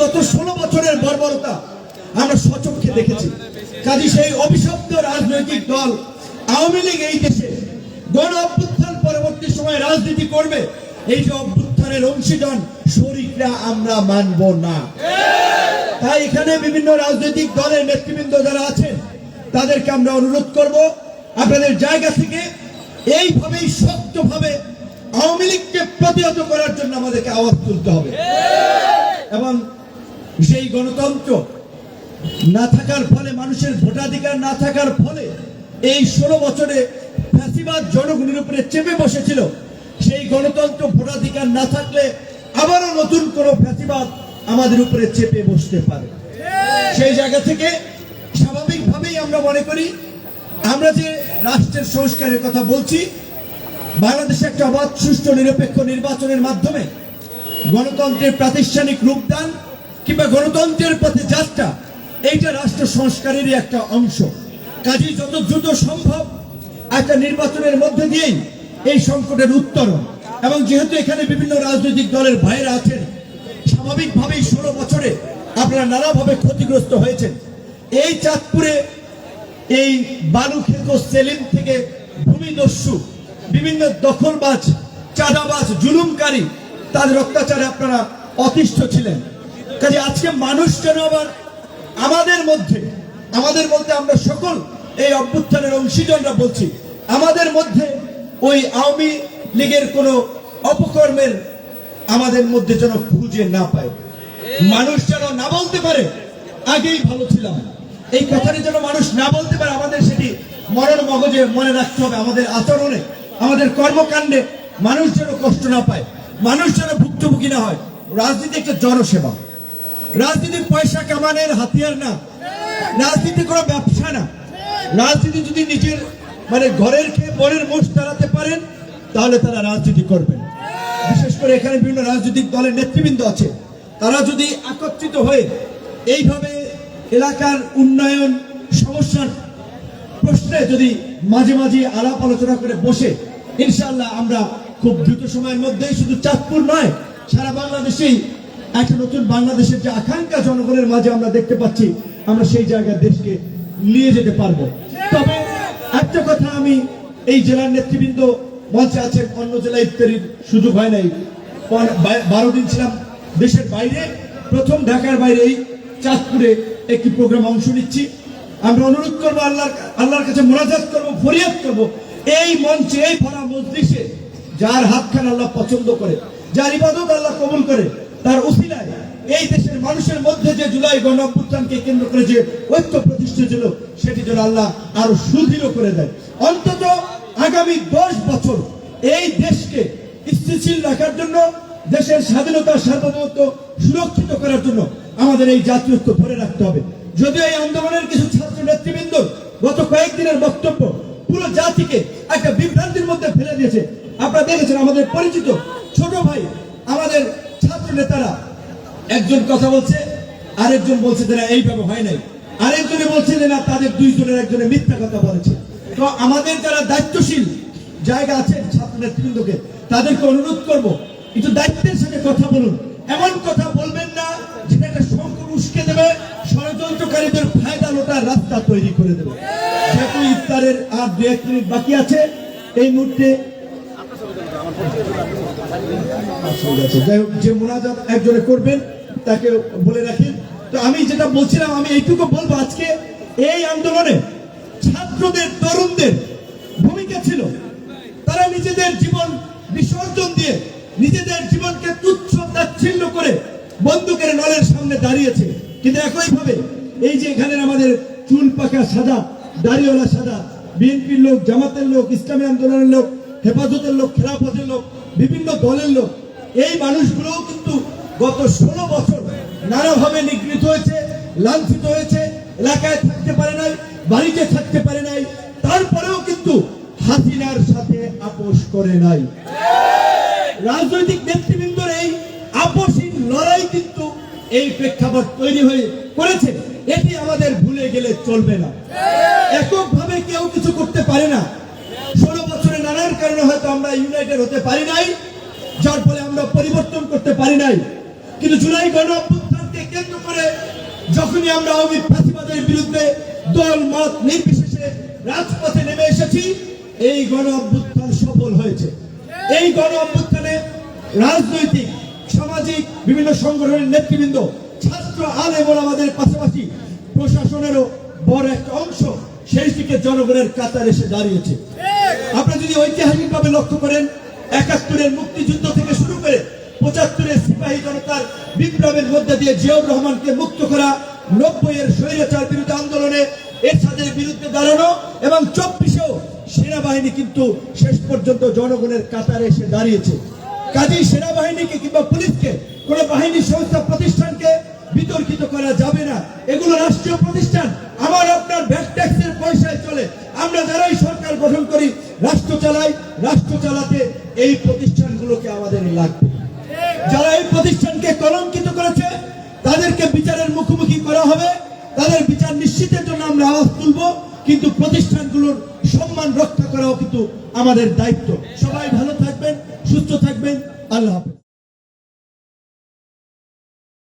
গত 16 বছরের বর্বরতা আমরা স্বচক্ষে দেখেছি। কাজে সেই অভিশপ্ত রাজনৈতিক দল আওয়ামী লীগ এই দেশে গণ অভ্যুত্থান পরবর্তী সময়ে রাজনীতি করবে, এই যে অভ্যুত্থানের অংশীদার শরীকরা আমরা মানব না। তাই এখানে বিভিন্ন রাজনৈতিক দলের নেতৃবৃন্দ যারা আছেন তাদেরকে আমরা অনুরোধ করব, আপনাদের জায়গা থেকে এইভাবেই শক্তভাবে আওয়ামী লীগকে প্রতিহত করার জন্য আমাদেরকে আওয়াজ তুলতে হবে। এবং সেই গণতন্ত্র না থাকার ফলে, মানুষের ভোটাধিকার না থাকার ফলে এই 16 বছরে ফ্যাসিবাদ জনগণের উপরে চেপে বসেছিল, সেই গণতন্ত্র ভোটাধিকার না থাকলে আবারও নতুন কোন ফ্যাসিবাদ আমাদের উপরে চেপে বসতে পারে। সেই জায়গা থেকে স্বাভাবিকভাবেই আমরা মনে করি, আমরা যে রাষ্ট্রের সংস্কারের কথা বলছি, বাংলাদেশে একটা অবাধ সুষ্ঠু নিরপেক্ষ নির্বাচনের মাধ্যমে গণতন্ত্রের প্রাতিষ্ঠানিক রূপদান কিংবা গণতন্ত্রের পথে যাত্রা, এইটা রাষ্ট্র সংস্কারেরই একটা অংশ। কাজেই যত দ্রুত সম্ভব একটা নির্বাচনের মধ্যে দিয়েই এই সংকটের উত্তরণ। এবং যেহেতু এখানে বিভিন্ন রাজনৈতিক দলের ভাইরা আছেন, স্বাভাবিকভাবেই 16 বছরে আপনারা নানাভাবে ক্ষতিগ্রস্ত হয়েছেন। এই চাঁদপুরে এই বালু খেত সেলিম থেকে ভূমিদস্যু, বিভিন্ন দখলবাজ, চাঁদাবাজ, জুলুমকারী, তাদের অত্যাচারে আপনারা অতিষ্ঠ ছিলেন। কাজে আজকে মানুষ যেন আবার আমাদের মধ্যে আমরা সকল এই অভ্যুত্থানের অংশীদাররা বলছি, আমাদের মধ্যে ওই আওয়ামী লীগের কোন অপকর্মের আমাদের মধ্যে যেন খুঁজে না পায়, মানুষ যেন না বলতে পারে আগেই ভালো ছিলাম, এই কথাটি যেন মানুষ না বলতে পারে। আমাদের সেটি মরণ মগজে মনে রাখতে হবে, আমাদের আচরণে, আমাদের কর্মকাণ্ডে মানুষ যেন কষ্ট না পায়, মানুষ যেন ভুক্তভোগী না হয়। রাজনীতি একটা জনসেবা, রাজনীতি পয়সা কামানোর হাতিয়ার না, রাজনীতি কোনো ব্যবসা না। রাজনীতি যদি নিজের ঘরের খেয়ে পরের মোষ চালাতে পারেন তাহলে তারা রাজনীতি করবেন। বিশেষ করে এখানে বিভিন্ন রাজনৈতিক দলের নেতৃবৃন্দ আছে, তারা যদি একত্রিত হয়ে এইভাবে এলাকার উন্নয়ন সমস্যার প্রশ্নে যদি মাঝে মাঝে আলাপ আলোচনা করে বসে, ইনশাআল্লাহ আমরা খুব দ্রুত সময়ের মধ্যেই শুধু চাঁদপুর নয়, সারা বাংলাদেশেই একটা নতুন বাংলাদেশের যে আকাঙ্ক্ষা জনগণের মাঝে আমরা দেখতে পাচ্ছি, আমরা সেই জায়গায় দেশকে নিয়ে যেতে পারবো। তবে একটা কথা, আমি এই জেলার নেতৃবৃন্দ মঞ্চে আছেন, অন্য জেলায় ইফতারির সুযোগ হয় নাই, 12 দিন ছিলাম দেশের বাইরে, প্রথম ঢাকার বাইরে এই চাঁদপুরে একটি প্রোগ্রাম অংশ নিচ্ছি। আমরা অনুরোধ করবো, আল্লাহর কাছে মোনাজাত করবো, ফরিয়াদ করবো, এই মঞ্চে, এই ভরা মজলিসে যার হাতখানা আল্লাহ পছন্দ করে, যার ইবাদত আল্লাহ কবুল করে, তার উসিলায় এই দেশের মানুষের মধ্যে যে জুলাই গণ অভ্যুত্থানকে কেন্দ্র করে যে ঐক্য প্রতিষ্ঠা ছিল, সেটি যেন আল্লাহ আরো সুদৃঢ় করে দেয়। অন্তত আগামী 10 বছর এই দেশকে স্থিতিশীল রাখার জন্য, দেশের স্বাধীনতা সার্বভৌমত্ব সুরক্ষিত করার জন্য আমাদের এই জাতীয় ঐক্য ধরে রাখতে হবে। যদিও এই আন্দোলনের কিছু ছাত্র নেতৃবৃন্দ গত কয়েকদিনের বক্তব্য পুরো জাতিকে একটা বিভ্রান্তির মধ্যে ফেলে দিয়েছে। আপনারা দেখেছেন, আমাদের পরিচিত ছোট ভাই, আমাদের ছাত্র নেতারা, একজন কথা বলছে, আরেকজন বলছে যে না এইভাবে হয় নাই, আরেকজনে বলছে যে না তাদের দুইজনের একজনে মিথ্যা কথা বলেছে। তো আমাদের যারা দায়িত্বশীল জায়গা আছে ছাত্র নেতৃবৃন্দকে, তাদেরকে অনুরোধ করব, একটু দায়িত্বের সাথে কথা বলুন। এমন কথা বলবেন না যেটা একটা সংকট উস্কে দেবে, ষড়যন্ত্রকারীদের ফায়দা লোটার রাস্তা তৈরি করে দেবে। যেহেতু ইফতারের আর 2-1 মিনিট বাকি আছে, এই মুহূর্তে যাই হোক, যে মোনাজাত একজনে করবেন তাকে বলে রাখেন। তো আমি যেটা বলছিলাম, আমি এইটুকু বলবো, আজকে এই আন্দোলনে ছাত্রদের, তরুণদের ভূমিকা ছিল। তারা নিজেদের জীবন বিসর্জন দিয়ে, নিজেদের জীবনকে তুচ্ছ তাচ্ছিল্য করে বন্দুকের নলের সামনে দাঁড়িয়েছে। কিন্তু একইভাবে এই যে এখানে আমাদের চুল পাকা সাদা, দাড়িওয়ালা সাদা, বিএনপির লোক, জামাতের লোক, ইসলামী আন্দোলনের লোক, হেফাজতের লোক, খেলাফতের লোক, বিভিন্ন দলের লোক, এই মানুষগুলোও কিন্তু গত 16 বছর নানাভাবে নিগৃহীত হয়েছে, লাঞ্ছিত হয়েছে, এলাকায় থাকতে পারে নাই, বাড়িতে থাকতে পারে নাই, তারপরেও কিন্তু হাসিনার সাথে আপোষ করে নাই। রাজনৈতিক নেতৃবৃন্দর এই আপোষহীন লড়াই কিন্তু এই প্রেক্ষাপট তৈরি হয়ে করেছে, এটি আমাদের ভুলে গেলে চলবে না। এককভাবে কেউ কিছু করতে পারে না। 16 বছরে নানান কারণে হয়তো আমরা ইউনাইটেড হতে পারি নাই, যার ফলে আমরা পরিবর্তন করতে পারি নাই। কিন্তু জুলাই গণ অভ্যুত্থানকে কেন্দ্র করে যখনই আমরা আওয়ামী ফ্যাসিবাদের বিরুদ্ধে দল মত নির্বিশেষে রাজপথে নেমে এসেছি, এই গণ অভ্যুত্থান সফল হয়েছে। এই গণ অভ্যুত্থানে রাজনৈতিক, সামাজিক বিভিন্ন সংগঠনের নেতৃবৃন্দ, ছাত্র, আলেম ওলামাদের পাশাপাশি প্রশাসনেরও বড় একটা অংশ সেই দিকে জনগণের কাতারে এসে দাঁড়িয়েছে। আপনারা যদি ঐতিহাসিকভাবে লক্ষ্য করেন, ৭১-এর মুক্তিযুদ্ধ থেকে শুরু করে ৭৫-এর সিপাহী জনতার বিপ্লবের মধ্যে দিয়ে জিয়াউর রহমানকে মুক্ত করা, ৯০-এর স্বৈরাচার বিরোধী আন্দোলনে এরশাদের বিরুদ্ধে দাঁড়ানো এবং ২৪-এও সেনাবাহিনী কিন্তু শেষ পর্যন্ত জনগণের কাতারে এসে দাঁড়িয়েছে। কাজেই সেনাবাহিনীকে কিংবা পুলিশকে, কোন বাহিনী সংস্থা প্রতিষ্ঠানকে বিতর্কিত করা যাবে না। এগুলো রাষ্ট্রীয় প্রতিষ্ঠান, আমার আপনার ভ্যাট ট্যাক্সের পয়সায় চলে। আমরা যারাই সরকার গঠন করি, রাষ্ট্র চালাই, রাষ্ট্র চালাতে এই প্রতিষ্ঠানগুলোকে আমাদের লাগবে। যারা এই প্রতিষ্ঠানকে কলঙ্কিত করেছে তাদেরকে বিচারের মুখোমুখি করা হবে, তাদের বিচার নিশ্চিতের জন্য আমরা আওয়াজ তুলব, কিন্তু প্রতিষ্ঠানগুলোর সম্মান রক্ষা করাও কিন্তু আমাদের দায়িত্ব। সবাই ভালো থাকবেন, সুস্থ থাকবেন। আল্লাহ হাফেজ।